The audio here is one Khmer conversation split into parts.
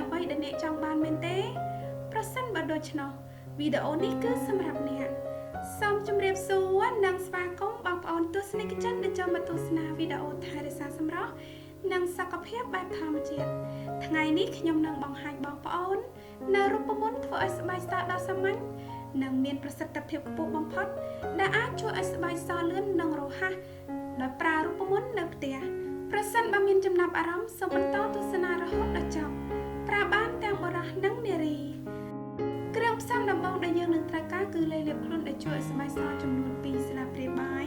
អ្វីដែលអ្នកចង់បានមែនទេប្រសិនបើដូច្នោះវីដេអូនេះគឺសម្រាប់អ្នកសូមជម្រាបសួរនិងស្វាគមន៍បងប្អូនទស្សនិកជនដែលចូលមកទស្សនាវីដេអូថែរក្សាសម្រស់និងសុខភាពបែបធម្មជាតិថ្ងៃនេះខ្ញុំនឹងបង្ហាញបងប្អូននៅរូបមន្តធ្វើឲ្យស្បែកសដ៏សាមញ្ញនិងមានប្រសិទ្ធភាពខ្ពស់បំផុតដែលអាចជួយឲ្យស្បែកសលឿននិងរហ័សដោយប្រើរូបមន្តនៅផ្ទះប្រសិនបើមានចំណាប់អារម្មណ៍សូមបន្តទស្សនារហូតដល់ចប់ប្រើបានទាំងបុរសនិងនារីគ្រឿងផ្សំដំបូងដែលយើងនឹងត្រូវការគឺលេលាបខ្លួនដែលជួយឲ្យស្បែកសចំនួន2ស្លាបព្រាបាយ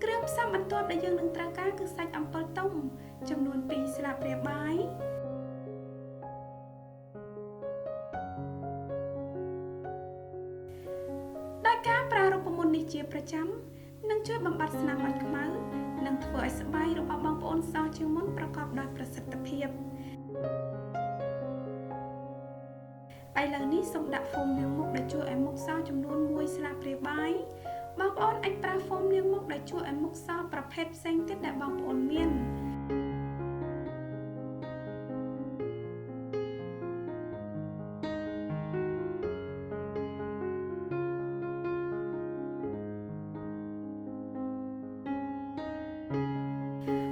គ្រឿងផ្សំបន្ទាប់ដែលយើងនឹងត្រូវការគឺសាច់អំពិលទុំចំនួន2ស្លាបព្រាបាយដោយការប្រើរូបមន្តនេះជាប្រចាំនឹងជួយបំបត្តិស្នាមបាញ់ខ្មៅនិងធ្វើឲ្យស្បែករបស់បងប្អូនសជាងមុនប្រកបដោយប្រសិទ្ធភាពឥឡូវនេះសូមដាក់ហ្វូមលាងមុខដែលជួយឲ្យមុខសចំនួន1ស្លាបព្រាបាយបងប្អូនអាចប្រើហ្វូមលាងមុខដែលជួយឲ្យមុខសប្រភេទផ្សេងទៀតដែលបងប្អូនមាន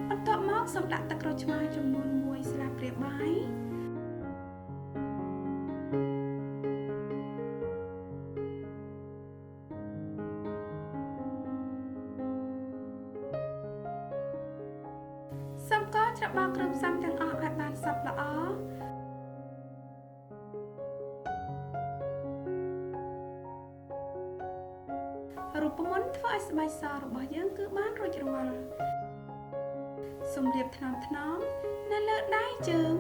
បន្ទាប់មកសូមដាក់ទឹកក្រូចឆ្មារចំនួន1ស្លាបព្រាបាយសូមកច្របល់គ្រឿងផ្សំទាំងអស់ឲ្យបានសព្វល្អរូបមន្តធ្វើឲ្យស្បែកសរបស់យើងគឺបានរួចរាល់សូមលាបថ្នមៗនៅលើដៃជើង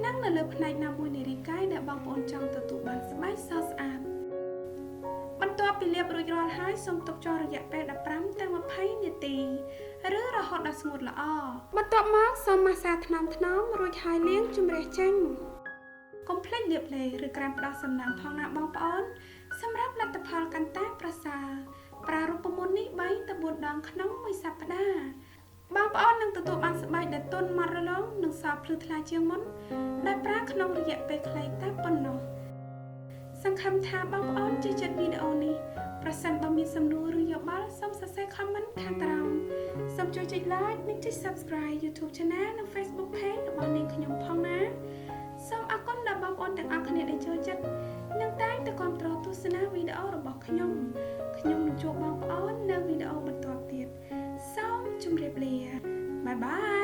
និងនៅលើផ្នែកណាមួយនៃរាងកាយដែលបងប្អូនចង់ទទួលបានស្បែកសស្អាតបន្ទាប់ពីលាបរួចរាល់ហើយសូមទុកចោលរយៈពេល15ទៅ20នាទីឬរហូតដល់ស្ងួតល្អបន្ទាប់មកសូមម៉ាស្សាថ្នមៗរួចហើយលាងជម្រះចេញកុំភ្លេចលាបឡេឬក្រាមផ្ដោះសំណាងផងណាបងប្អូនសម្រាប់លទ្ធផលកាន់តែប្រសើរប្រើរូបមន្តនេះ3ទៅ4ដងក្នុងមួយសប្តាហ៍បងប្អូននឹងទទួលបានស្បែកដែលទន់ម៉ត់រលោងនិងសភ្លឺថ្លាជាងមុនដែលប្រើក្នុងរយៈពេលខ្លីតែប៉ុណ្ណោះសង្ឃឹមថាបងប្អូនជឿចិត្តវីដេអូនេះប្រសិនបើមានសំណួរឬយោបល់សូមសរសេរ comment ខាងក្រោមសូមជួយចុច like និងចុច subscribe YouTube Channel និង Facebook Page របស់នាងខ្ញុំផងណាសូមអរគុណដល់បងប្អូនទាំងអស់គ្នាដែលចូលចិត្តនិងតែងតែគាំទ្រទស្សនាវីដេអូរបស់ខ្ញុំនឹងជួបបងប្អូននៅវីដេអូបន្តទៀតសូមជម្រាបលាបាយបាយ